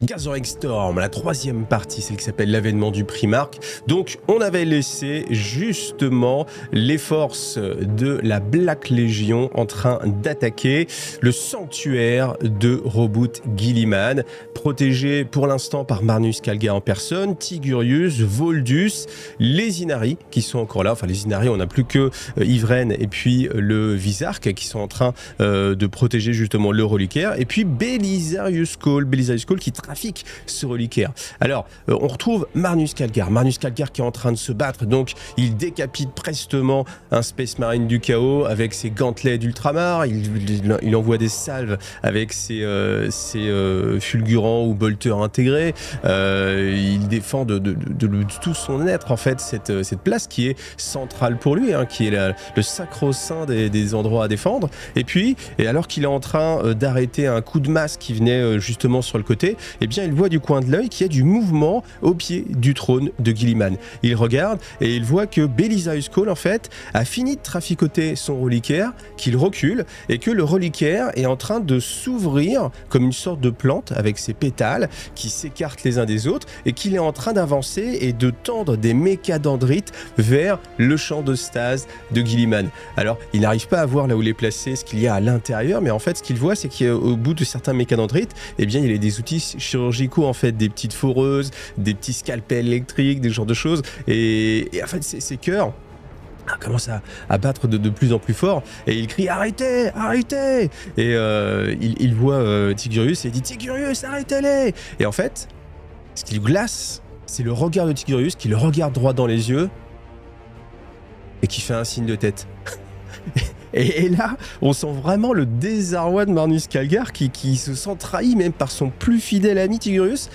Gathering Storm, la troisième partie, celle qui s'appelle l'avènement du Primarch. Donc, on avait laissé justement les forces de la Black Legion en train d'attaquer le sanctuaire de Roboute Guilliman, protégé pour l'instant par Marnus Calgar en personne, Tigurius, Voldus, les Inari qui sont encore là. Enfin, les Inari, on n'a plus que Ivren et puis le Visarch qui sont en train de protéger justement le reliquaire. Et puis Belisarius Cawl qui trafique ce reliquaire. Alors, on retrouve Marnus Calgar qui est en train de se battre, donc il décapite prestement un Space Marine du chaos avec ses gantelets d'ultramar, il envoie des salves avec ses fulgurants ou bolteurs intégrés, il défend de tout son être en fait cette place qui est centrale pour lui, qui est le sacro-saint des endroits à défendre. Et puis, alors qu'il est en train d'arrêter un coup de masse qui venait justement sur le côté, eh bien il voit du coin de l'œil qu'il y a du mouvement au pied du trône de Guilliman. Il regarde et il voit que Belisarius Cawl en fait a fini de traficoter son reliquaire, qu'il recule et que le reliquaire est en train de s'ouvrir comme une sorte de plante avec ses pétales qui s'écartent les uns des autres et qu'il est en train d'avancer et de tendre des mécadendrites vers le champ de stase de Guilliman. Alors il n'arrive pas à voir là où il est placé, ce qu'il y a à l'intérieur, mais en fait ce qu'il voit c'est qu'au bout de certains mécadendrites, eh bien il y a des outils chirurgicaux en fait, des petites foreuses, des petits scalpels électriques, des genres de choses, et en fait ses cœurs commence à battre de plus en plus fort et il crie arrêtez et il voit Tigurius et il dit Tigurius arrêtez-les, et en fait ce qui lui glace c'est le regard de Tigurius qui le regarde droit dans les yeux et qui fait un signe de tête. Et là, on sent vraiment le désarroi de Marnus Calgar qui se sent trahi même par son plus fidèle ami Tigurius,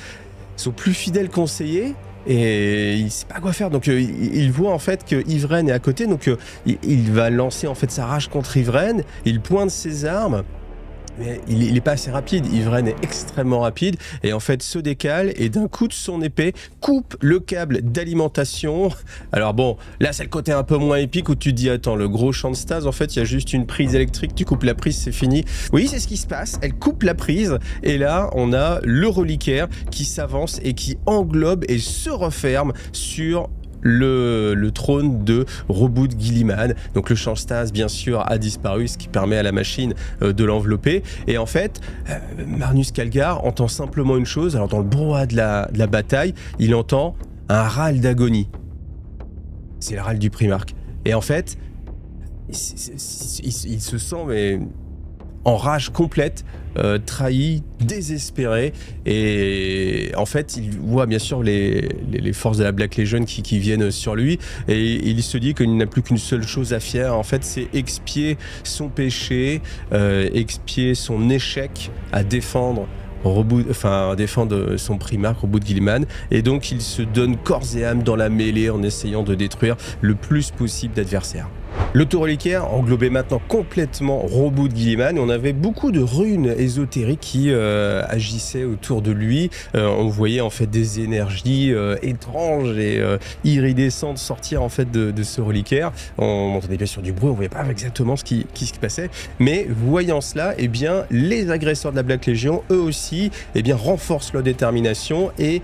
son plus fidèle conseiller, et il sait pas quoi faire. Donc il voit en fait que Ivren est à côté, donc il va lancer en fait sa rage contre Ivren, il pointe ses armes. Mais il n'est pas assez rapide, Ivren est extrêmement rapide et en fait se décale et d'un coup de son épée coupe le câble d'alimentation. Alors bon, là c'est le côté un peu moins épique où tu te dis attends, le gros champ de stase en fait il y a juste une prise électrique, tu coupes la prise c'est fini. Oui c'est ce qui se passe, elle coupe la prise et là on a le reliquaire qui s'avance et qui englobe et se referme sur le trône de Roboute Guilliman. Donc le champ stase bien sûr a disparu, ce qui permet à la machine de l'envelopper, et en fait Marnus Calgar entend simplement une chose. Alors dans le brouhaha de la bataille il entend un râle d'agonie, c'est le râle du Primarch, et en fait il se sent mais en rage complète, trahi, désespéré, et en fait il voit bien sûr les forces de la Black Legion qui viennent sur lui, et il se dit qu'il n'a plus qu'une seule chose à faire en fait, c'est expier son péché, expier son échec à défendre défendre son Primarch, Roboute Guilliman, et donc il se donne corps et âme dans la mêlée en essayant de détruire le plus possible d'adversaires. L'autoreliquaire englobait maintenant complètement Roboute Guilliman, et on avait beaucoup de runes ésotériques qui agissaient autour de lui. On voyait en fait des énergies étranges et iridescentes sortir en fait de ce reliquaire. On entendait bien sûr du bruit, on voyait pas exactement ce qui se passait, mais voyant cela, eh bien les agresseurs de la Black Legion, eux aussi, eh bien renforcent leur détermination et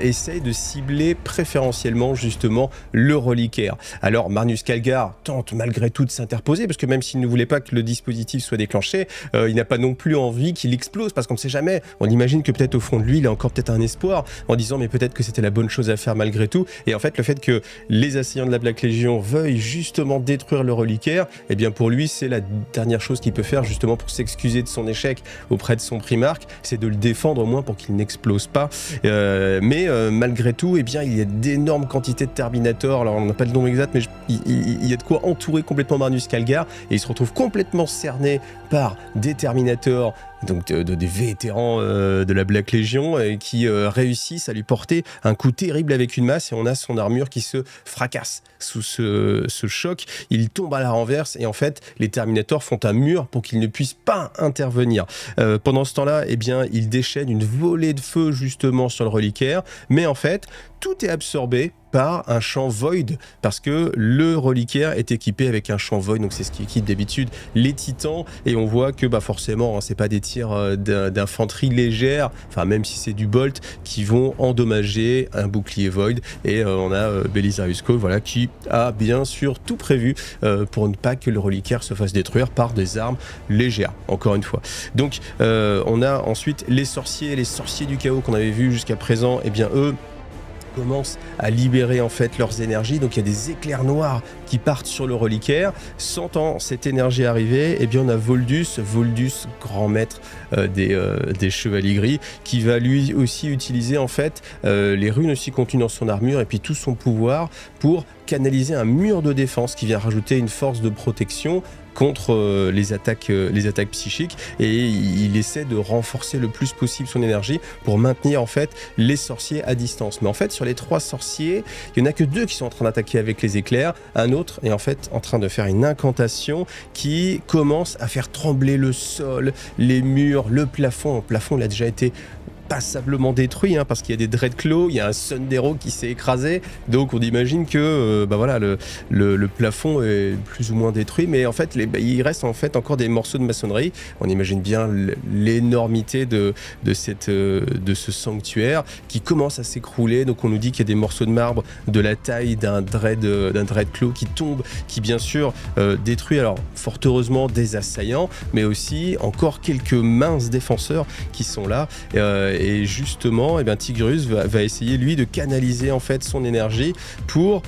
essayent de cibler préférentiellement justement le reliquaire. Alors Marnus Calgar tente malgré tout de s'interposer, parce que même s'il ne voulait pas que le dispositif soit déclenché, il n'a pas non plus envie qu'il explose, parce qu'on ne sait jamais. On imagine que peut-être au fond de lui, il a encore peut-être un espoir, en disant mais peut-être que c'était la bonne chose à faire malgré tout. Et en fait, le fait que les assaillants de la Black Legion veuillent justement détruire le reliquaire, eh bien pour lui, c'est la dernière chose qu'il peut faire justement pour s'excuser de son échec auprès de son Primarch, c'est de le défendre au moins pour qu'il n'explose pas. Mais malgré tout, eh bien il y a d'énormes quantités de Terminator. Alors on n'a pas le nom exact, mais il y a de quoi entourer complètement Marnus Calgar, et il se retrouve complètement cerné par des Terminators, donc des vétérans de la Black Legion, qui réussissent à lui porter un coup terrible avec une masse, et on a son armure qui se fracasse sous ce choc. Il tombe à la renverse, et en fait les Terminators font un mur pour qu'il ne puisse pas intervenir. Pendant ce temps-là, eh bien, il déchaîne une volée de feu justement sur le reliquaire, mais en fait tout est absorbé par un champ void, parce que le reliquaire est équipé avec un champ void, donc c'est ce qui équipe d'habitude les titans, et on voit que forcément c'est pas des tirs d'infanterie légère, enfin même si c'est du bolt, qui vont endommager un bouclier Void. Et on a Belisarius Cawl, voilà, qui a bien sûr tout prévu pour ne pas que le reliquaire se fasse détruire par des armes légères, encore une fois. Donc on a ensuite les sorciers du chaos qu'on avait vu jusqu'à présent, et bien eux commencent à libérer en fait leurs énergies. Donc il y a des éclairs noirs qui partent sur le reliquaire. Sentant cette énergie arriver, eh bien on a Voldus, grand maître des chevaliers gris, qui va lui aussi utiliser en fait les runes aussi contenues dans son armure et puis tout son pouvoir pour canaliser un mur de défense qui vient rajouter une force de protection contre les attaques psychiques, et il essaie de renforcer le plus possible son énergie pour maintenir en fait les sorciers à distance. Mais en fait sur les 3 sorciers, il n'y en a que 2 qui sont en train d'attaquer avec les éclairs, un autre est en fait en train de faire une incantation qui commence à faire trembler le sol, les murs, le plafond. Le plafond il a déjà été passablement détruit, hein, parce qu'il y a des Dreadclaws, il y a un Sundero qui s'est écrasé, donc on imagine que voilà, le plafond est plus ou moins détruit, mais en fait il reste en fait encore des morceaux de maçonnerie. On imagine bien l'énormité de ce sanctuaire qui commence à s'écrouler. Donc on nous dit qu'il y a des morceaux de marbre de la taille d'un Dreadclaw qui tombe, qui bien sûr détruit, alors fort heureusement, des assaillants, mais aussi encore quelques minces défenseurs qui sont là. Et justement, eh bien, Tigreus va essayer lui de canaliser en fait son énergie pour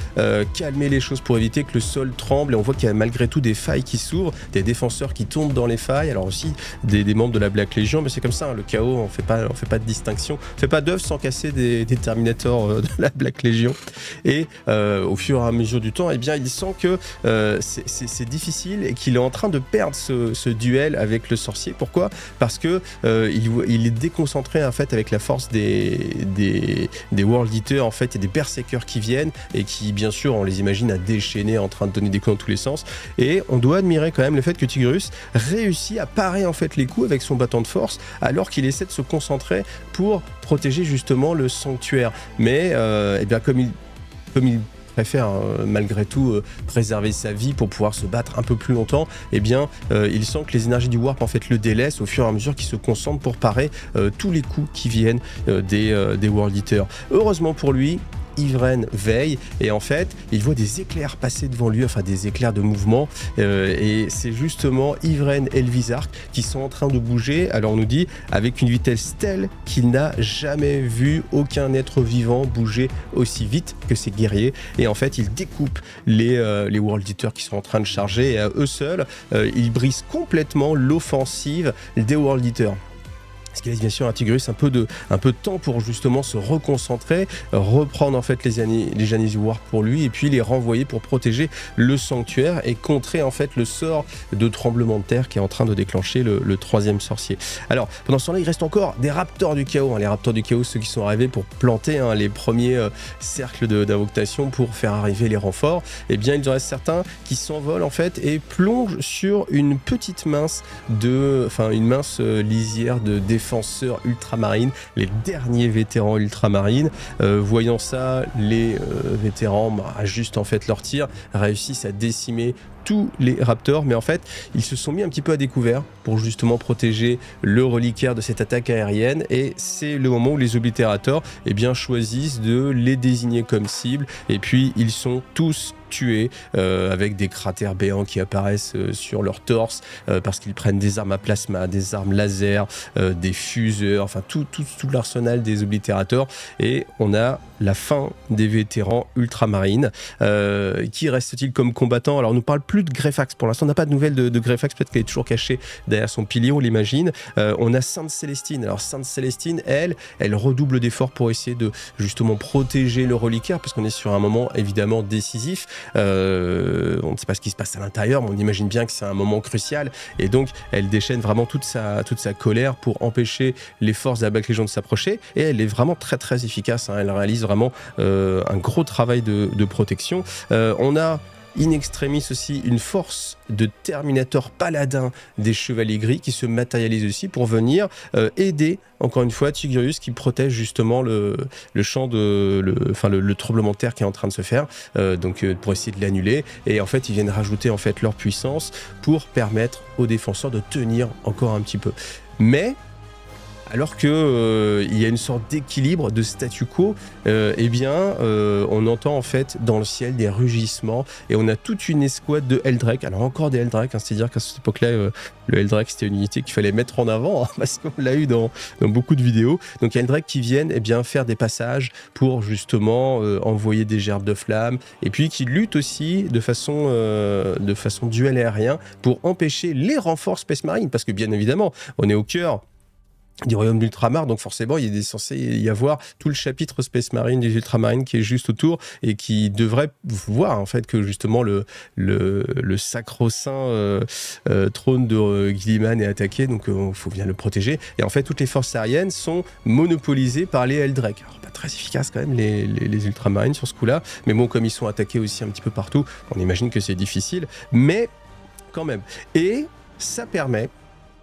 calmer les choses, pour éviter que le sol tremble. Et on voit qu'il y a malgré tout des failles qui s'ouvrent, des défenseurs qui tombent dans les failles. Alors aussi des membres de la Black Legion, mais c'est comme ça, hein, le chaos, on fait pas de distinction, on fait pas d'œuvre sans casser des Terminators de la Black Legion. Et au fur et à mesure du temps, eh bien, il sent que c'est difficile et qu'il est en train de perdre ce duel avec le sorcier. Pourquoi ? Parce que il est déconcentré en fait avec la force des World Eaters. En fait, il y a des berserkers qui viennent et qui, bien sûr, on les imagine à déchaîner, en train de donner des coups dans tous les sens. Et on doit admirer quand même le fait que Tigreus réussit à parer en fait les coups avec son bâton de force, alors qu'il essaie de se concentrer pour protéger justement le sanctuaire. Mais eh bien, comme il préfère malgré tout préserver sa vie pour pouvoir se battre un peu plus longtemps, eh bien il sent que les énergies du Warp en fait le délaissent au fur et à mesure qu'il se concentre pour parer tous les coups qui viennent des World Eaters. Heureusement pour lui, Ivren veille et en fait il voit des éclairs passer devant lui, enfin des éclairs de mouvement, et c'est justement Ivren et Elvisark qui sont en train de bouger. Alors on nous dit avec une vitesse telle qu'il n'a jamais vu aucun être vivant bouger aussi vite que ces guerriers, et en fait ils découpent les World Eaters qui sont en train de charger, et à eux seuls ils brisent complètement l'offensive des World Eaters. Ce qui laisse bien sûr à Tigreus un peu de temps pour justement se reconcentrer, reprendre en fait les Janisi Warp pour lui, et puis les renvoyer pour protéger le sanctuaire et contrer en fait le sort de tremblement de terre qui est en train de déclencher le 3e sorcier. Alors pendant ce temps-là, il reste encore des Raptors du Chaos, hein, les Raptors du Chaos, ceux qui sont arrivés pour planter les premiers cercles d'invocation pour faire arriver les renforts. Et bien il en reste certains qui s'envolent en fait et plongent sur une petite une mince lisière de défenseurs ultramarines, les derniers vétérans ultramarines. Voyant ça, les vétérans ajustent en fait leur tir, réussissent à décimer tous les Raptors, mais en fait ils se sont mis un petit peu à découvert pour justement protéger le reliquaire de cette attaque aérienne, et c'est le moment où les Oblitérators choisissent de les désigner comme cible, et puis ils sont tous tués avec des cratères béants qui apparaissent sur leur torse parce qu'ils prennent des armes à plasma, des armes laser, des fuseurs, enfin tout l'arsenal des Oblitérators, et on a la fin des vétérans ultramarines. Qui reste-t-il comme combattant ? Alors on nous parle plus de Greyfax pour l'instant, on n'a pas de nouvelles de Greyfax, peut-être qu'elle est toujours cachée derrière son pilier, on l'imagine. On a Sainte Célestine. Alors Sainte Célestine, elle redouble d'efforts pour essayer de justement protéger le reliquaire, parce qu'on est sur un moment évidemment décisif. On ne sait pas ce qui se passe à l'intérieur, mais on imagine bien que c'est un moment crucial, et donc elle déchaîne vraiment toute sa colère pour empêcher les forces de la Black Legion de s'approcher, et elle est vraiment très très efficace, hein. Elle réalise vraiment un gros travail de protection. On a in extremis aussi une force de Terminator paladin des Chevaliers Gris qui se matérialise aussi pour venir aider encore une fois Tigreus, qui protège justement le champ le tremblement de terre qui est en train de se faire, donc pour essayer de l'annuler, et en fait ils viennent rajouter en fait leur puissance pour permettre aux défenseurs de tenir encore un petit peu. Mais alors que il y a une sorte d'équilibre, de statu quo, on entend en fait dans le ciel des rugissements et on a toute une escouade de Eldrake. Alors encore des Eldrake, c'est-à-dire qu'à cette époque-là, le Eldrake c'était une unité qu'il fallait mettre en avant parce qu'on l'a eu dans beaucoup de vidéos. Donc Eldrake qui viennent faire des passages pour justement envoyer des gerbes de flammes et puis qui luttent aussi de façon duel aérien pour empêcher les renforts Space Marine parce que bien évidemment, on est au cœur du royaume d'Ultramar, donc forcément il est censé y avoir tout le chapitre Space Marine des Ultramarines qui est juste autour et qui devrait voir en fait que justement le sacro-saint trône de Guilliman est attaqué, donc il faut bien le protéger. Et en fait toutes les forces aériennes sont monopolisées par les Eldrake. Alors pas très efficaces quand même les Ultramarines sur ce coup-là, mais bon comme ils sont attaqués aussi un petit peu partout, on imagine que c'est difficile, mais quand même. Et ça permet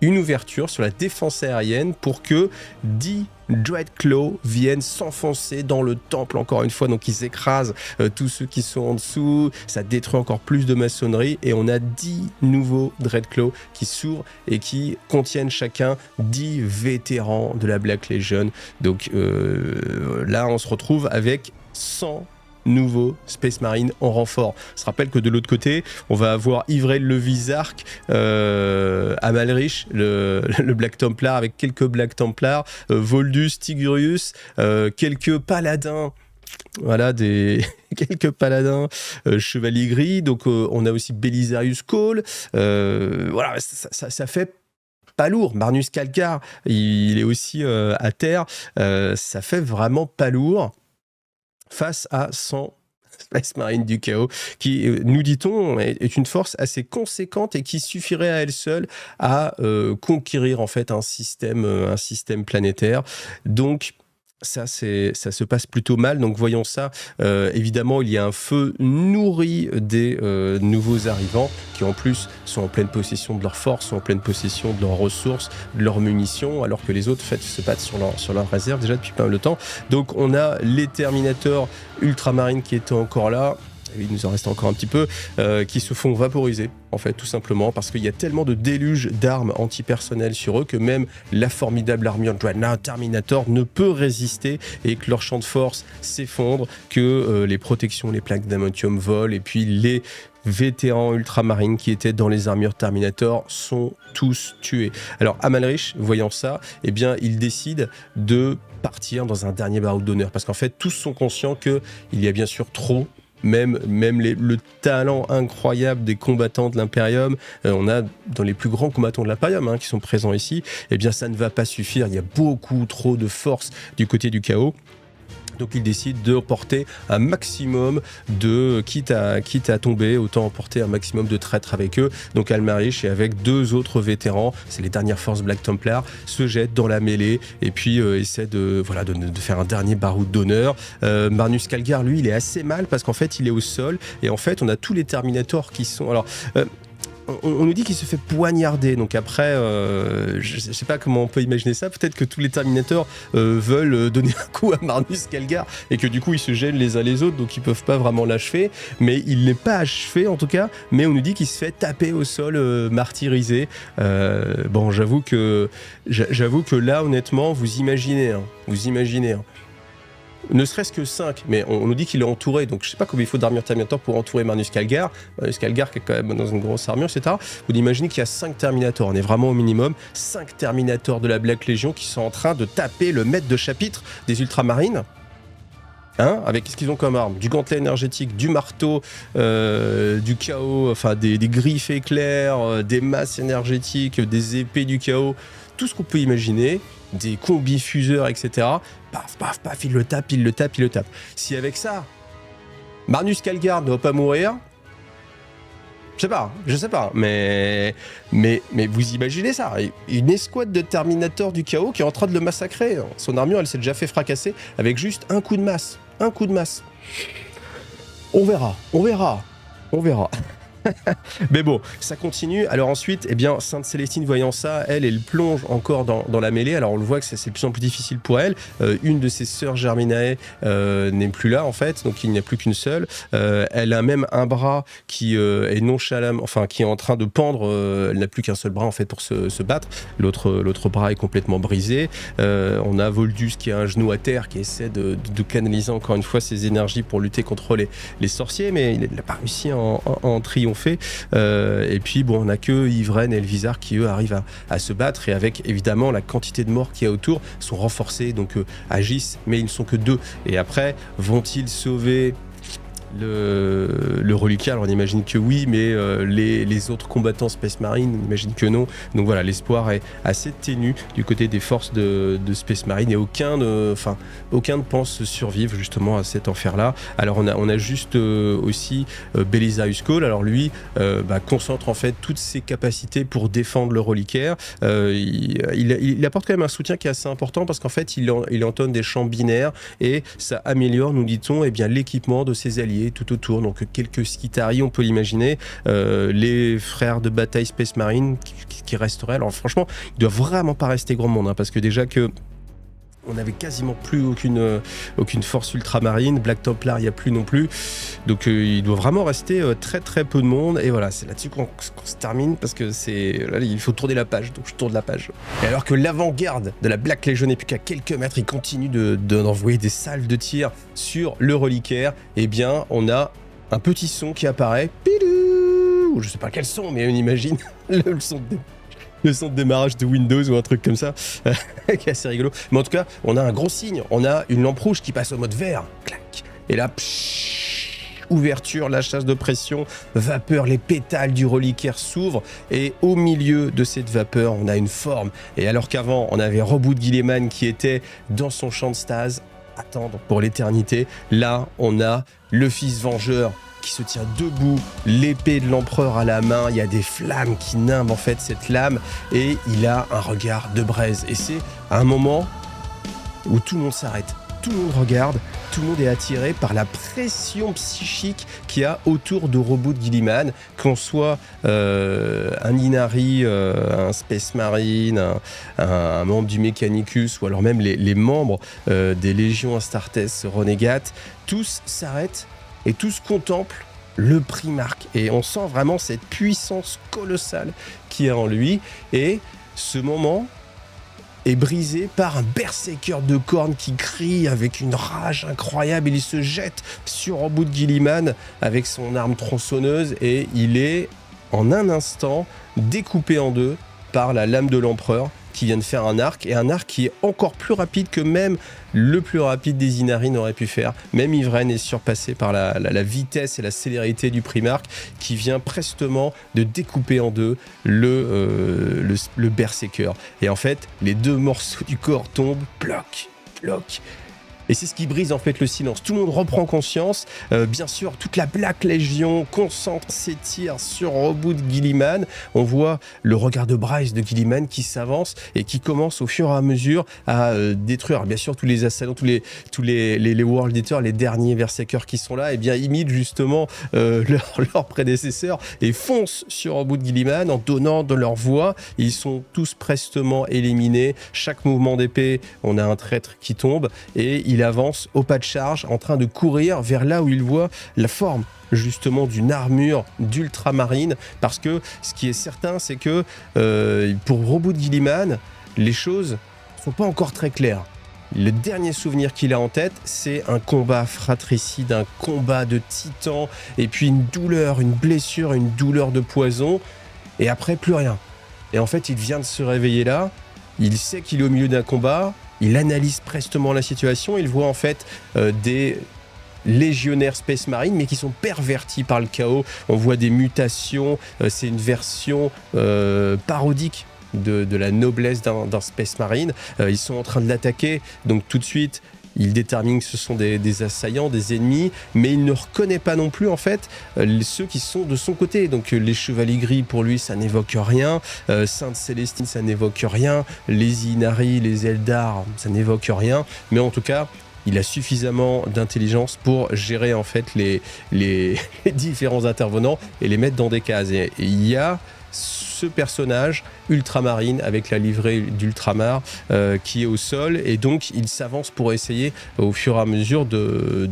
une ouverture sur la défense aérienne pour que 10 Dreadclaw viennent s'enfoncer dans le temple encore une fois, donc ils écrasent tous ceux qui sont en dessous, ça détruit encore plus de maçonnerie et on a 10 nouveaux Dreadclaw qui s'ouvrent et qui contiennent chacun 10 vétérans de la Black Legion. Donc là on se retrouve avec 100 nouveau Space Marine en renfort. On se rappelle que de l'autre côté, on va avoir Yvrel le Vizark, Amalric, le Black Templar avec quelques Black Templars, Voldus, Tigurius, quelques paladins. Voilà, quelques paladins chevaliers gris. Donc on a aussi Belisarius Cole. Voilà, ça fait pas lourd. Marnus Calcar, il est aussi à terre. Ça fait vraiment pas lourd face à 100 Space Marine du chaos, qui, nous dit-on, est une force assez conséquente et qui suffirait à elle seule à conquérir en fait un système planétaire. Donc ça se passe plutôt mal, donc voyons ça. Évidemment, il y a un feu nourri des nouveaux arrivants qui en plus sont en pleine possession de leurs forces, sont en pleine possession de leurs ressources, de leurs munitions, alors que les autres se battent sur leur réserve déjà depuis pas mal de temps. Donc on a les Terminators ultramarines qui étaient encore là. Il nous en reste encore un petit peu, qui se font vaporiser, en fait, tout simplement, parce qu'il y a tellement de déluge d'armes antipersonnelles sur eux que même la formidable armure Dreadnought Terminator ne peut résister et que leur champ de force s'effondre, que les protections, les plaques d'adamantium volent, et puis les vétérans ultramarines qui étaient dans les armures Terminator sont tous tués. Alors Amalric, voyant ça, il décide de partir dans un dernier baroud d'honneur, parce qu'en fait, tous sont conscients qu'il y a bien sûr trop. Même le talent incroyable des combattants de l'Imperium, on a dans les plus grands combattants de l'Imperium qui sont présents ici, ça ne va pas suffire, il y a beaucoup trop de force du côté du chaos. Donc il décide de porter un maximum de, quitte à tomber, autant emporter un maximum de traîtres avec eux. Donc Amalric et avec 2 autres vétérans, c'est les dernières forces Black Templar, se jettent dans la mêlée et puis essaient de faire un dernier baroud d'honneur. Marnus Calgar, lui, il est assez mal parce qu'en fait il est au sol et en fait on a tous les Terminators qui sont... Alors, on nous dit qu'il se fait poignarder, donc après, je sais pas comment on peut imaginer ça, peut-être que tous les Terminators veulent donner un coup à Marnus Calgar, et que du coup ils se gênent les uns les autres, donc ils peuvent pas vraiment l'achever, mais il n'est pas achevé en tout cas, mais on nous dit qu'il se fait taper au sol, martyrisé. Bon, j'avoue que là, honnêtement, vous imaginez, ne serait-ce que 5, mais on nous dit qu'il est entouré, donc je sais pas combien il faut d'armure Terminator pour entourer Marnus Calgar. Marnus Calgar qui est quand même dans une grosse armure, etc. Vous imaginez qu'il y a 5 Terminators, on est vraiment au minimum, 5 Terminators de la Black Legion qui sont en train de taper le maître de chapitre des Ultramarines. Avec ce qu'ils ont comme arme, du gantelet énergétique, du marteau, du chaos, enfin des griffes éclairs, des masses énergétiques, des épées du chaos, tout ce qu'on peut imaginer, des combifuseurs, etc. Paf, paf, paf, il le tape. Si avec ça, Marnus Calgar ne va pas mourir, je sais pas, mais vous imaginez ça, une escouade de Terminator du chaos qui est en train de le massacrer. Son armure, elle s'est déjà fait fracasser avec juste un coup de masse. On verra. Mais bon, ça continue. Alors ensuite, eh bien, Sainte Célestine, voyant ça, elle plonge encore dans la mêlée. Alors on le voit que c'est de plus en plus difficile pour elle. Une de ses sœurs Germinae n'est plus là, en fait, donc il n'y a plus qu'une seule. Elle a même un bras qui est nonchalant, enfin, qui est en train de pendre. Elle n'a plus qu'un seul bras, en fait, pour se battre. L'autre bras est complètement brisé. On a Voldus qui a un genou à terre, qui essaie de canaliser encore une fois ses énergies pour lutter contre les sorciers, mais il n'a pas réussi à en triompher. Et puis bon, on n'a que Yvraine et Elvisar qui eux arrivent à se battre, et avec évidemment la quantité de morts qu'il y a autour, sont renforcés, donc agissent, mais ils ne sont que 2. Et après, vont-ils sauver le reliquat? Alors on imagine que oui, mais les autres combattants Space Marine, on imagine que non. Donc voilà, l'espoir est assez ténu du côté des forces de Space Marine, et aucun ne pense survivre justement à cet enfer-là. Alors on a juste aussi Belisarius Cawl. Alors lui concentre en fait toutes ses capacités pour défendre le reliquaire. Il apporte quand même un soutien qui est assez important, parce qu'en fait il entonne des chants binaires, et ça améliore, nous dit-on, l'équipement de ses alliés tout autour. Donc quelques Skitarii, on peut l'imaginer, les frères de bataille Space Marine qui resteraient. Alors franchement, il doit vraiment pas rester grand monde, parce que déjà que on n'avait quasiment plus aucune force ultramarine. Black Templar, il n'y a plus non plus. Donc il doit vraiment rester très très peu de monde. Et voilà, c'est là-dessus qu'on se termine, parce que là, il faut tourner la page. Donc je tourne la page. Et alors que l'avant-garde de la Black Legion n'est plus qu'à quelques mètres, il continue d'envoyer des salves de tir sur le reliquaire. Eh bien, on a un petit son qui apparaît. Pidou! Je sais pas quel son, mais on imagine le son de démarrage de Windows ou un truc comme ça, qui est assez rigolo. Mais en tout cas, on a un gros signe, on a une lampe rouge qui passe au mode vert, clac, et là, ouverture, la chasse de pression, vapeur, les pétales du reliquaire s'ouvrent, et au milieu de cette vapeur, on a une forme. Et alors qu'avant, on avait Roboute Guilliman qui était dans son champ de stase, attendre pour l'éternité, là, on a le fils vengeur qui se tient debout, l'épée de l'empereur à la main, il y a des flammes qui nimbent en fait cette lame, et il a un regard de braise. Et c'est un moment où tout le monde s'arrête, tout le monde regarde, tout le monde est attiré par la pression psychique qu'il y a autour de Roboute Guilliman, qu'on soit un Inari, un Space Marine, un membre du Mechanicus, ou alors même les membres des Légions Astartes Renégates, tous s'arrêtent et tous contemplent le Primarque. Et on sent vraiment cette puissance colossale qu'il y a en lui. Et ce moment est brisé par un berserker de cornes qui crie avec une rage incroyable. Il se jette sur Roboute Guilliman avec son arme tronçonneuse, et il est en un instant découpé en deux par la lame de l'empereur, qui vient de faire un arc, et un arc qui est encore plus rapide que même le plus rapide des Inari n'aurait pu faire. Même Yvraine est surpassé par la vitesse et la célérité du Primarque, qui vient prestement de découper en deux le Berserker. Et en fait, les deux morceaux du corps tombent, ploc, ploc. Et c'est ce qui brise en fait le silence. Tout le monde reprend conscience. Bien sûr, toute la Black Legion concentre ses tirs sur Roboute Guilliman. On voit le regard de Bryce de Guilliman qui s'avance et qui commence au fur et à mesure à détruire. Bien sûr, tous les assaillants, tous les World Eaters, les derniers Berserkers qui sont là, et bien imitent justement leurs prédécesseurs et foncent sur Roboute Guilliman en donnant de leur voix. Ils sont tous prestement éliminés. Chaque mouvement d'épée, on a un traître qui tombe, et il avance au pas de charge en train de courir vers là où il voit la forme justement d'une armure d'ultramarine, parce que ce qui est certain, c'est que pour Roboute Guilliman, les choses sont pas encore très claires. Le dernier souvenir qu'il a en tête, c'est un combat fratricide, un combat de titan, et puis une douleur, une blessure, une douleur de poison, et après plus rien. Et en fait, il vient de se réveiller là, il sait qu'il est au milieu d'un combat. Il analyse prestement la situation, il voit en fait des légionnaires Space Marine, mais qui sont pervertis par le chaos. On voit des mutations, c'est une version parodique de la noblesse d'un Space Marine. Ils sont en train de l'attaquer, donc tout de suite, il détermine que ce sont des assaillants, des ennemis, mais il ne reconnaît pas non plus en fait ceux qui sont de son côté. Donc les chevaliers gris, pour lui, ça n'évoque rien. Sainte Célestine, ça n'évoque rien. Les Inari, les Eldar, ça n'évoque rien. Mais en tout cas, il a suffisamment d'intelligence pour gérer en fait les différents intervenants et les mettre dans des cases. Et il y a ce personnage ultramarine avec la livrée d'ultramar qui est au sol, et donc il s'avance pour essayer au fur et à mesure de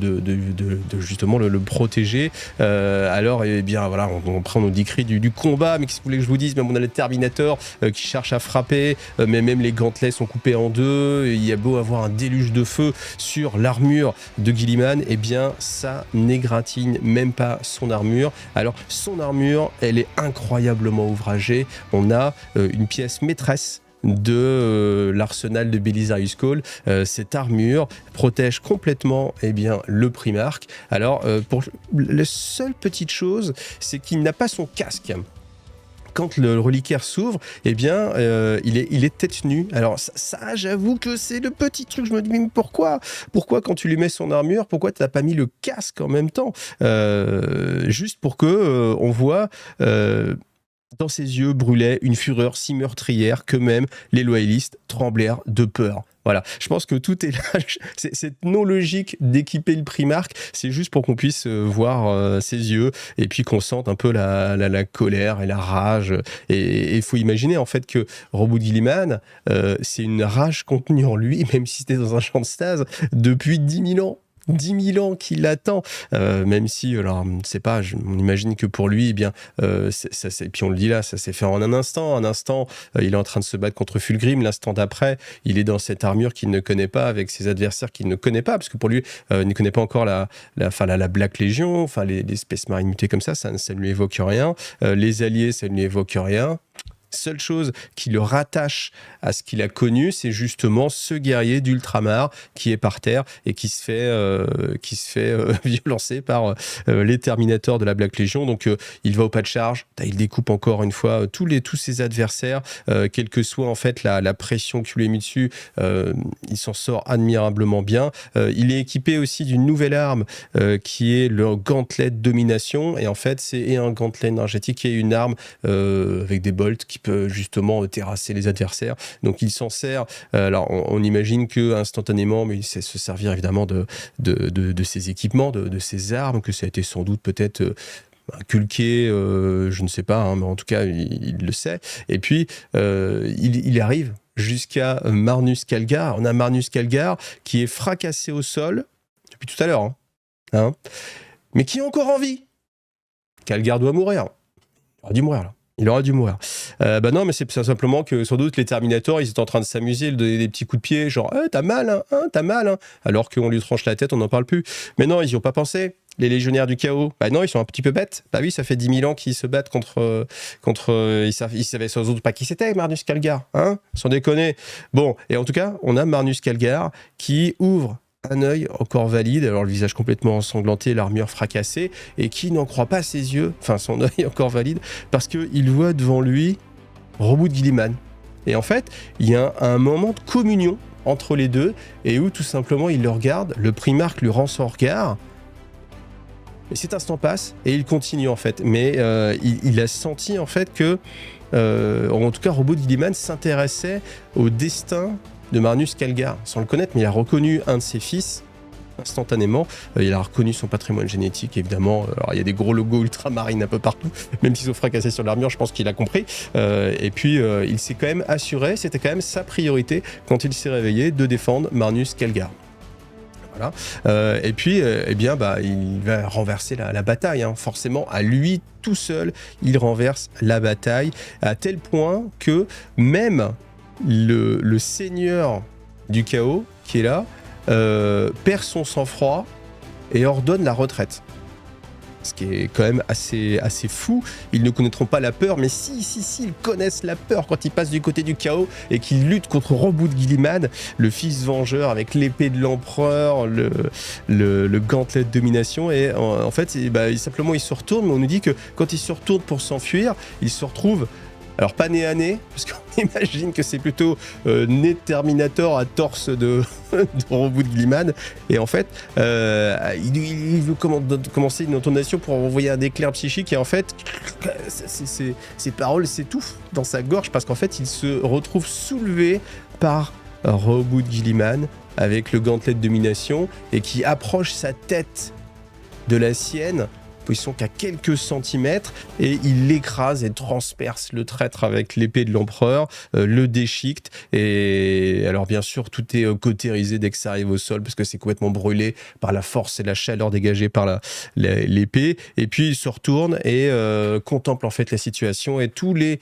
justement le protéger. Alors eh bien voilà, on nous dit cri du combat, mais qu'est-ce que vous voulez que je vous dise, même on a le Terminator qui cherche à frapper, mais même les gantelets sont coupés en deux, il y a beau avoir un déluge de feu sur l'armure de Guilliman, eh bien ça n'égratigne même pas son armure. Alors son armure, elle est incroyablement ouvragée. On a une pièce maîtresse de l'arsenal de Belisarius Cawl. Cette armure protège complètement le Primarque. Alors pour la seule petite chose, c'est qu'il n'a pas son casque. Quand le reliquaire s'ouvre, il est tête nue. Alors ça, j'avoue que c'est le petit truc. Je me dis, mais pourquoi quand tu lui mets son armure, pourquoi tu n'as pas mis le casque en même temps, juste pour que on voit dans ses yeux brûlait une fureur si meurtrière que même les loyalistes tremblèrent de peur. Voilà, je pense que tout est là. Cette non-logique d'équiper le Primarque, c'est juste pour qu'on puisse voir ses yeux et puis qu'on sente un peu la colère et la rage. Et il faut imaginer en fait que Roboute Guilliman, c'est une rage contenue en lui, même si c'était dans un champ de stase, depuis 10 000 ans. 10 000 ans qu'il attend, même si, alors, c'est pas, on imagine que pour lui, puis on le dit là, ça s'est fait en un instant, il est en train de se battre contre Fulgrim, l'instant d'après, il est dans cette armure qu'il ne connaît pas, avec ses adversaires qu'il ne connaît pas, parce que pour lui, il ne connaît pas encore la Black Legion, enfin, les Space Marines mutés comme ça ne lui évoque rien, les alliés, ça ne lui évoque rien. Seule chose qui le rattache à ce qu'il a connu, c'est justement ce guerrier d'ultramar qui est par terre et qui se fait violencer par les Terminators de la Black Legion. Donc il va au pas de charge, il découpe encore une fois tous ses adversaires, quelle que soit en fait la pression qui lui est mise dessus, il s'en sort admirablement bien. Il est équipé aussi d'une nouvelle arme qui est le gantelet de domination, et en fait c'est un gantelet énergétique et une arme avec des bolts qui peut justement terrasser les adversaires. Donc il s'en sert. Alors on imagine que instantanément, mais il sait se servir évidemment de ses équipements, de ses armes, que ça a été sans doute peut-être inculqué, je ne sais pas, mais en tout cas il le sait. Et puis il arrive jusqu'à Marnus Calgar. On a Marnus Calgar qui est fracassé au sol depuis tout à l'heure, mais qui est encore en vie. Calgar doit mourir. Il aurait dû mourir là. Non, mais c'est simplement que sans doute les Terminators, ils étaient en train de s'amuser, de donner des petits coups de pied, genre t'as mal, t'as mal, alors qu'on lui tranche la tête, on n'en parle plus. Mais non, ils n'y ont pas pensé. Les légionnaires du chaos, non, ils sont un petit peu bêtes. Bah oui, ça fait 10 000 ans qu'ils se battent contre ils savaient sans doute pas qui c'était, Marnus Calgar, sans déconner. Bon, et en tout cas, on a Marnus Calgar qui ouvre un œil encore valide, alors le visage complètement ensanglanté, l'armure fracassée, et qui n'en croit pas ses yeux, enfin son œil encore valide, parce qu'il voit devant lui Roboute Guilliman. Et en fait, il y a un moment de communion entre les deux, et où tout simplement il le regarde, le Primarque lui rend son regard, et cet instant passe, et il continue en fait. Mais il a senti en fait que, en tout cas Roboute Guilliman s'intéressait au destin de Marnus Calgar, sans le connaître, mais il a reconnu un de ses fils instantanément. Il a reconnu son patrimoine génétique, évidemment. Alors, il y a des gros logos ultramarines un peu partout, même s'ils sont fracassés sur l'armure, je pense qu'il a compris. Et puis, il s'est quand même assuré, c'était quand même sa priorité, quand il s'est réveillé, de défendre Marnus Calgar. Voilà. Et puis, il va renverser la bataille, forcément, à lui tout seul, il renverse la bataille, à tel point que même le seigneur du chaos qui est là perd son sang-froid et ordonne la retraite. Ce qui est quand même assez fou. Ils ne connaîtront pas la peur, mais si, ils connaissent la peur quand ils passent du côté du chaos et qu'ils luttent contre Roboute Guilliman, le fils vengeur avec l'épée de l'empereur, le gantelet de domination. Et en fait, simplement, il se retourne, mais on nous dit que quand il se retourne pour s'enfuir, il se retrouve, alors pas nez à nez, parce qu'on imagine que c'est plutôt nez de Terminator à torse de Roboute Guilliman. Et en fait, il veut commencer une intonation pour envoyer un éclair psychique. Et en fait, ses paroles s'étouffent dans sa gorge, parce qu'en fait, il se retrouve soulevé par Roboute Guilliman avec le gantelet de domination et qui approche sa tête de la sienne. Ils sont qu'à quelques centimètres et il l'écrase et transperce le traître avec l'épée de l'empereur, le déchiquette. Et alors bien sûr, tout est cautérisé dès que ça arrive au sol parce que c'est complètement brûlé par la force et la chaleur dégagée par l'épée. Et puis il se retourne et contemple en fait la situation et tous les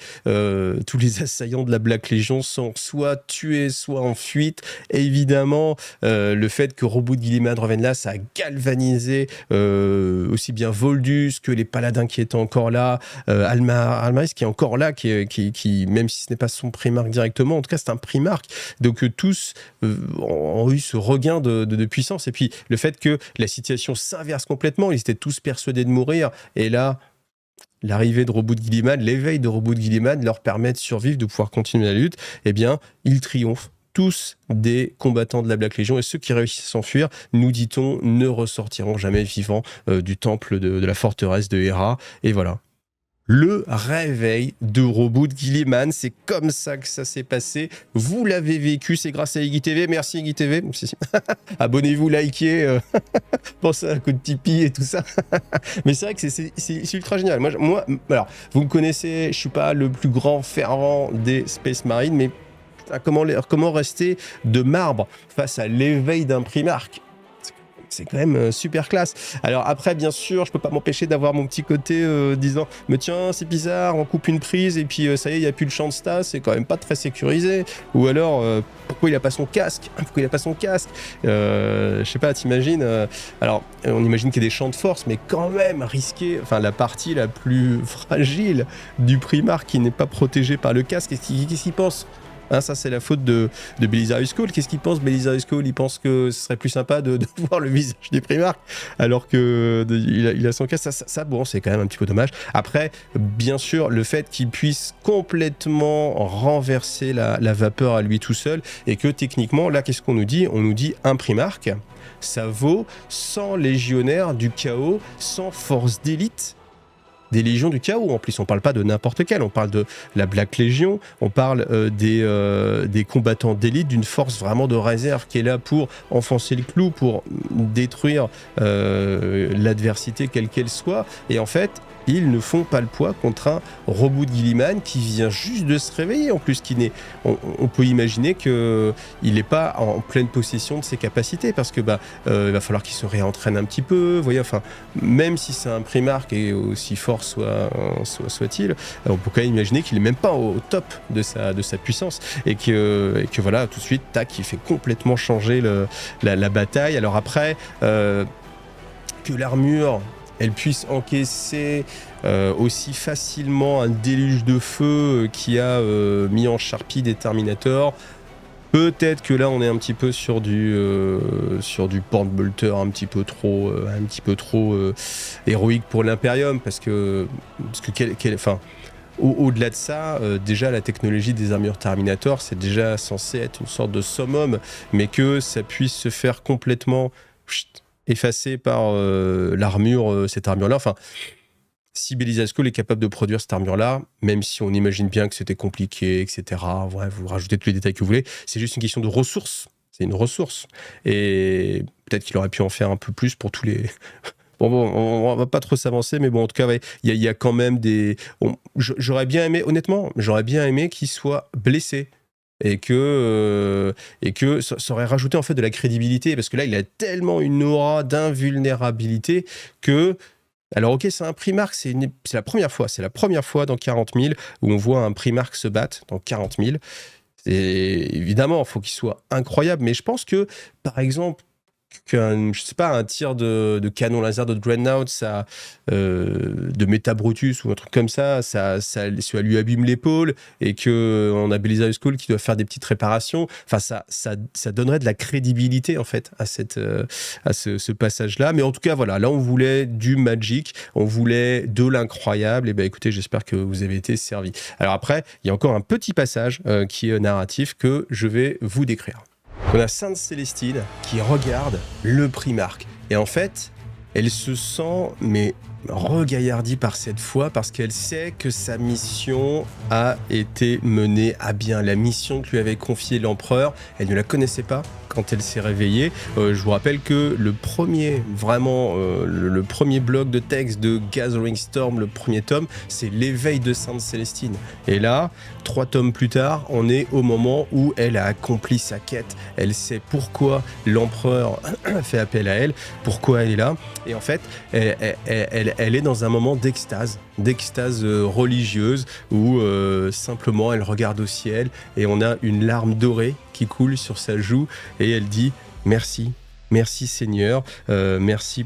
assaillants de la Black Legion sont soit tués, soit en fuite. Et évidemment, le fait que Roboute Guilliman revienne là, ça a galvanisé aussi bien Voldus que les paladins qui étaient encore là, Almaris qui est encore là, qui même si ce n'est pas son primarque directement, en tout cas c'est un primarque, donc tous ont eu ce regain de puissance, et puis le fait que la situation s'inverse complètement, ils étaient tous persuadés de mourir, et là l'arrivée de Roboute Guilliman, l'éveil de Roboute Guilliman leur permet de survivre, de pouvoir continuer la lutte, et bien ils triomphent. Tous des combattants de la Black Legion, et ceux qui réussissent à s'enfuir, nous dit-on, ne ressortiront jamais vivants du temple de la forteresse de Hera. Et voilà. Le réveil de Roboute Guilliman, c'est comme ça que ça s'est passé. Vous l'avez vécu, c'est grâce à Iggy TV. Merci Iggy TV. Abonnez-vous, likez, pensez à un coup de Tipeee et tout ça. Mais c'est vrai que c'est ultra génial. Moi, alors, vous me connaissez, je suis pas le plus grand fervent des Space Marines, mais comment rester de marbre face à l'éveil d'un primarque? C'est quand même super classe. Alors après, bien sûr, je peux pas m'empêcher d'avoir mon petit côté disant « Mais tiens, c'est bizarre, on coupe une prise et puis ça y est, il n'y a plus le champ de stats, c'est quand même pas très sécurisé. » Ou alors, pourquoi il a pas son casque? Pourquoi il a pas son casque? Je sais pas, t'imagines alors, on imagine qu'il y a des champs de force, mais quand même risquer, enfin la partie la plus fragile du primarque qui n'est pas protégée par le casque, qu'est-ce qu'il pense? Hein, ça, c'est la faute de Belisarius Cawl. Qu'est-ce qu'il pense, Belisarius Cawl? Il pense que ce serait plus sympa de voir le visage des primarques alors qu'il a son cas. Ça, bon, c'est quand même un petit peu dommage. Après, bien sûr, le fait qu'il puisse complètement renverser la vapeur à lui tout seul et que techniquement, là, qu'est-ce qu'on nous dit? On nous dit un primarque, ça vaut 100 légionnaires du chaos, 100 forces d'élite des légions du chaos. En plus, on parle pas de n'importe quelle, on parle de la Black Legion, on parle des combattants d'élite, d'une force vraiment de réserve qui est là pour enfoncer le clou, pour détruire l'adversité quelle qu'elle soit. Et en fait, ils ne font pas le poids contre un Roboute Guilliman qui vient juste de se réveiller. En plus, on peut imaginer qu'il n'est pas en pleine possession de ses capacités parce que il va falloir qu'il se réentraîne un petit peu. Vous voyez, enfin, même si c'est un primarque et aussi fort soit-il, on peut quand même imaginer qu'il n'est même pas au top de sa puissance et que voilà, tout de suite, tac, il fait complètement changer la bataille. Alors après, que l'armure elle puisse encaisser aussi facilement un déluge de feu qui a mis en charpie des Terminators. Peut-être que là on est un petit peu sur du porte-bolter un petit peu trop héroïque pour l'Imperium parce que enfin, au-delà de ça, déjà la technologie des armures Terminator c'est déjà censé être une sorte de summum, mais que ça puisse se faire complètement effacé par l'armure, cette armure-là. Enfin, si Belisarius Cawl est capable de produire cette armure-là, même si on imagine bien que c'était compliqué, etc., ouais, vous rajoutez tous les détails que vous voulez, c'est juste une question de ressources. C'est une ressource. Et peut-être qu'il aurait pu en faire un peu plus pour tous les... Bon, on va pas trop s'avancer, mais bon, en tout cas, il y a quand même des... J'aurais bien aimé, honnêtement, qu'il soit blessé. Et que ça aurait rajouté en fait de la crédibilité parce que là il a tellement une aura d'invulnérabilité que alors ok c'est un primarque, c'est la première fois dans 40 000 où on voit un primarque se battre dans 40 000 et évidemment il faut qu'il soit incroyable, mais je pense que par exemple un tir de canon laser de Dreadnought, de Meta Brutus ou un truc comme ça lui abîme l'épaule et qu'on a Belisarius Cawl qui doit faire des petites réparations. Enfin, ça donnerait de la crédibilité en fait à ce passage-là. Mais en tout cas, voilà, là on voulait du magic, on voulait de l'incroyable. Et ben écoutez, j'espère que vous avez été servis. Alors après, il y a encore un petit passage qui est narratif que je vais vous décrire. On a Sainte Célestine qui regarde le primarque. Et en fait, elle se sent mais regaillardie par cette foi parce qu'elle sait que sa mission a été menée à bien. La mission que lui avait confiée l'empereur, elle ne la connaissait pas quand elle s'est réveillée. Je vous rappelle que le premier bloc de texte de Gathering Storm, le premier tome, c'est l'éveil de Sainte Célestine. Et là, 3 tomes plus tard, on est au moment où elle a accompli sa quête. Elle sait pourquoi l'empereur fait appel à elle, pourquoi elle est là. Et en fait, elle est dans un moment d'extase religieuse où simplement elle regarde au ciel et on a une larme dorée qui coule sur sa joue et elle dit merci. Merci Seigneur, merci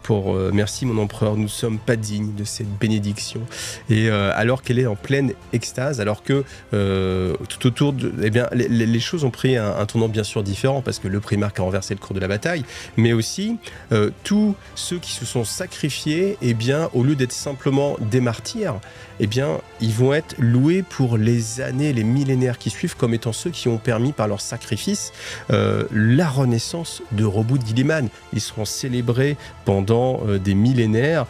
mon empereur, nous ne sommes pas dignes de cette bénédiction. Et alors qu'elle est en pleine extase, alors que tout autour les choses ont pris un tournant bien sûr différent parce que le primarque a renversé le cours de la bataille, mais aussi tous ceux qui se sont sacrifiés, au lieu d'être simplement des martyrs, ils vont être loués pour les années, les millénaires qui suivent comme étant ceux qui ont permis par leur sacrifice la renaissance de Roboute Guilliman. Ils seront célébrés pendant des millénaires.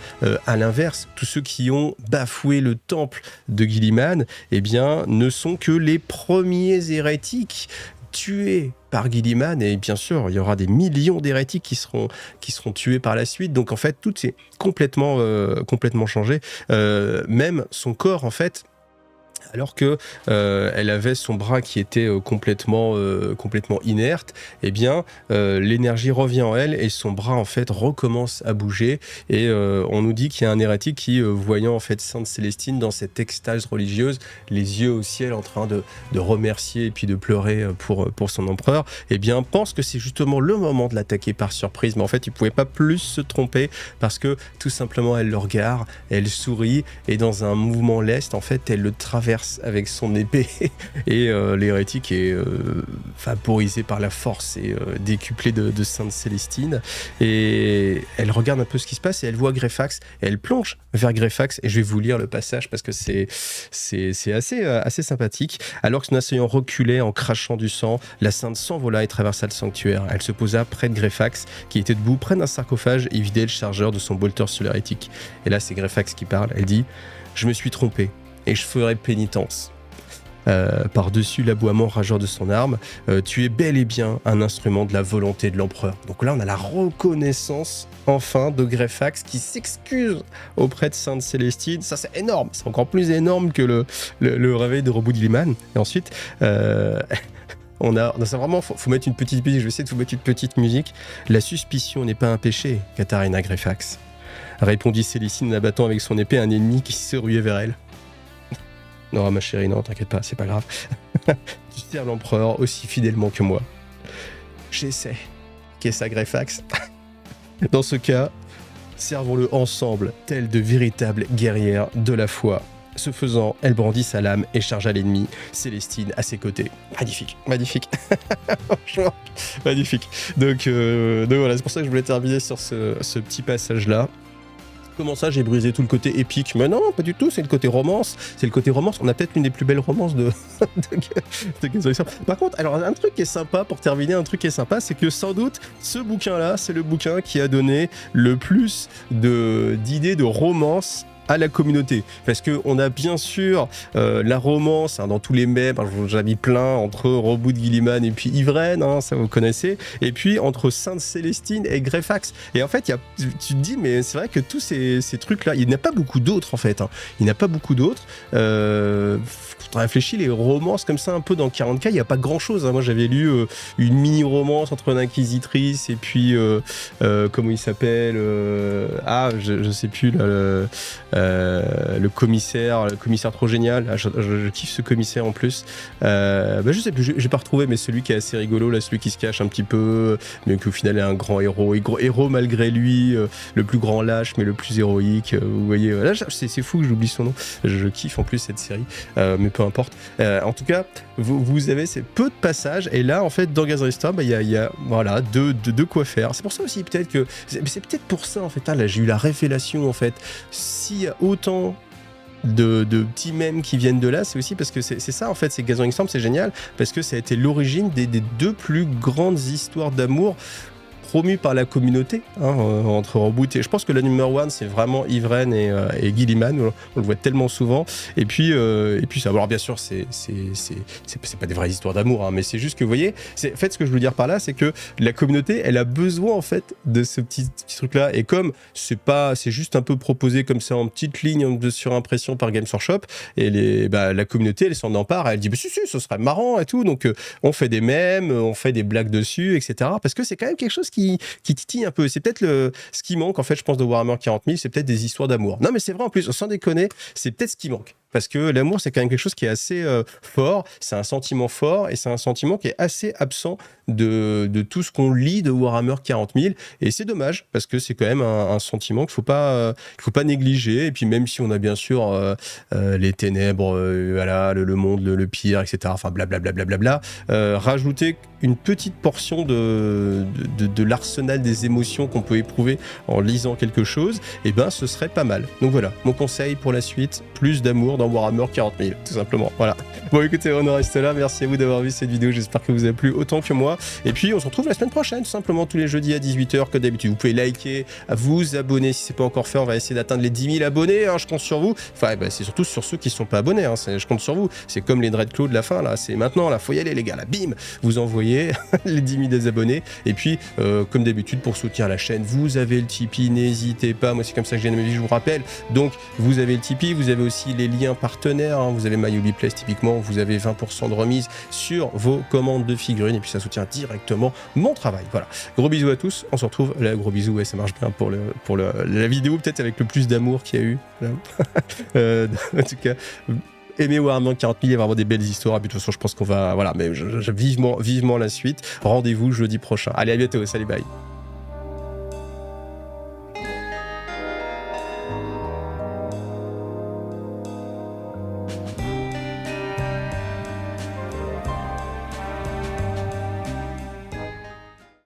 À l'inverse, tous ceux qui ont bafoué le temple de Guilliman, ne sont que les premiers hérétiques tués par Guilliman, et bien sûr il y aura des millions d'hérétiques qui seront tués par la suite. Donc en fait tout est complètement changé, même son corps en fait, alors que elle avait son bras qui était complètement inerte, l'énergie revient en elle et son bras en fait recommence à bouger. Et on nous dit qu'il y a un hérétique qui, voyant en fait Sainte Célestine dans cette extase religieuse, les yeux au ciel en train de remercier et puis de pleurer pour son empereur, pense que c'est justement le moment de l'attaquer par surprise. Mais en fait, il pouvait pas plus se tromper parce que tout simplement elle le regarde, elle sourit et dans un mouvement leste, en fait, elle le traverse avec son épée et l'hérétique est vaporisé par la force et décuplé de Sainte Célestine. Et elle regarde un peu ce qui se passe et elle voit Greyfax et elle plonge vers Greyfax, et je vais vous lire le passage parce que c'est assez sympathique. Alors que son assaillant reculait en crachant du sang, la sainte s'envola et traversa le sanctuaire. Elle se posa près de Greyfax qui était debout près d'un sarcophage et vidait le chargeur de son bolter sur l'hérétique. Et là c'est Greyfax qui parle, elle dit « Je me suis trompée et je ferai pénitence. » Par-dessus l'aboiement rageur de son arme, tu es bel et bien un instrument de la volonté de l'empereur. Donc là, on a la reconnaissance, enfin, de Greyfax qui s'excuse auprès de Sainte Célestine. Ça, c'est énorme. C'est encore plus énorme que le réveil de Roboute Guilliman. Et ensuite, on a vraiment, faut mettre une petite musique. Je vais essayer de vous mettre une petite musique. La suspicion n'est pas un péché, Katharina Greyfax, répondit Célestine en abattant avec son épée un ennemi qui se ruait vers elle. Non, ma chérie, non, t'inquiète pas, c'est pas grave. Tu sers l'empereur aussi fidèlement que moi. J'essaie. Qu'est-ce ça, Greyfax? Dans ce cas, servons-le ensemble, tels de véritables guerrières de la foi. Ce faisant, elle brandit sa lame et chargea l'ennemi, Célestine à ses côtés. Magnifique, magnifique. Franchement, magnifique. Donc voilà, c'est pour ça que je voulais terminer sur ce petit passage-là. Comment ça, j'ai brisé tout le côté épique? Mais non, pas du tout, c'est le côté romance. C'est le côté romance. On a peut-être une des plus belles romances de Gathering Storm. Par contre, alors un truc qui est sympa, pour terminer, c'est que sans doute, ce bouquin-là, c'est le bouquin qui a donné le plus d'idées de romance à la communauté, parce que on a bien sûr la romance dans tous les mèmes, j'en ai mis plein entre Roboute Guilliman et puis Yvraine, ça vous connaissez, et puis entre Sainte Célestine et Greyfax. Et en fait, tu te dis, mais c'est vrai que tous ces trucs-là, il n'y a pas beaucoup d'autres en fait. Il n'y a pas beaucoup d'autres. Quand on réfléchit, les romances comme ça, un peu dans 40K, il n'y a pas grand-chose. Moi, j'avais lu une mini-romance entre l'inquisitrice et puis, comment il s'appelle je sais plus, le commissaire trop génial. Je kiffe ce commissaire en plus. Je sais plus, j'ai pas retrouvé, mais celui qui est assez rigolo, là, celui qui se cache un petit peu, mais qui au final est un grand héros. Héros malgré lui, le plus grand lâche, mais le plus héroïque. Vous voyez, là, c'est fou que j'oublie son nom. Je kiffe en plus cette série, mais peu importe. En tout cas, vous avez ces peu de passages, et là, en fait, dans Gathering Storm, il y a voilà, de quoi faire. C'est pour ça aussi, peut-être que. C'est peut-être pour ça, en fait, là, j'ai eu la révélation, en fait. S'il y a autant de petits mèmes qui viennent de là, c'est aussi parce que c'est ça, en fait, c'est Gathering Storm, c'est génial, parce que ça a été l'origine des 2 plus grandes histoires d'amour promu par la communauté, hein, entre Reboot et... Je pense que le number one, c'est vraiment Yvren et Gilliman, on le voit tellement souvent. Et puis ça, alors bien sûr, c'est pas des vraies histoires d'amour, hein, mais c'est juste que, vous voyez, en fait, ce que je veux dire par là, c'est que la communauté, elle a besoin, en fait, de ce petit truc-là. Et comme c'est juste un peu proposé comme ça en petite ligne de surimpression par Games Workshop, et la communauté, elle s'en empare, elle dit, si, ce serait marrant et tout, donc on fait des mèmes, on fait des blagues dessus, etc. Parce que c'est quand même quelque chose qui titille un peu. C'est peut-être ce qui manque, en fait, je pense, de Warhammer 40 000, c'est peut-être des histoires d'amour. Non, mais c'est vrai, en plus, sans déconner, c'est peut-être ce qui manque. Parce que l'amour, c'est quand même quelque chose qui est assez fort, c'est un sentiment fort, et c'est un sentiment qui est assez absent de tout ce qu'on lit de Warhammer 40 000, et c'est dommage, parce que c'est quand même un sentiment qu'il faut pas négliger, et puis même si on a bien sûr les ténèbres, voilà, le monde, le pire, etc., enfin blablabla, rajouter une petite portion de l'arsenal des émotions qu'on peut éprouver en lisant quelque chose, et ben ce serait pas mal. Donc voilà, mon conseil pour la suite, plus d'amour dans Warhammer 40 000, tout simplement. Voilà. Bon, écoutez, on en reste là. Merci à vous d'avoir vu cette vidéo. J'espère que vous a plu autant que moi. Et puis, on se retrouve la semaine prochaine, tout simplement, tous les jeudis à 18h, comme d'habitude. Vous pouvez liker, vous abonner si c'est pas encore fait. On va essayer d'atteindre les 10 000 abonnés. Hein, je compte sur vous. Enfin, c'est surtout sur ceux qui ne sont pas abonnés. Hein, je compte sur vous. C'est comme les Dreadclaw de la fin, là. C'est maintenant, là. Faut y aller, les gars. Là, bim, vous envoyez les 10 000 des abonnés. Et puis, comme d'habitude, pour soutenir la chaîne, vous avez le Tipeee. N'hésitez pas. Moi, c'est comme ça que j'ai ma vie, je vous rappelle. Donc, vous avez le Tipeee. Vous avez aussi les liens partenaires, hein. Vous avez MyHobbyPlace typiquement, vous avez 20% de remise sur vos commandes de figurines et puis ça soutient directement mon travail. Voilà, gros bisous à tous, on se retrouve là, gros bisous, ouais, ça marche bien pour la vidéo peut-être avec le plus d'amour qu'il y a eu. En tout cas, aimez Warhammer 40 000, il va y avoir des belles histoires, et puis de toute façon je pense qu'on va, voilà, mais vivement la suite. Rendez-vous jeudi prochain. Allez, à bientôt, salut, bye.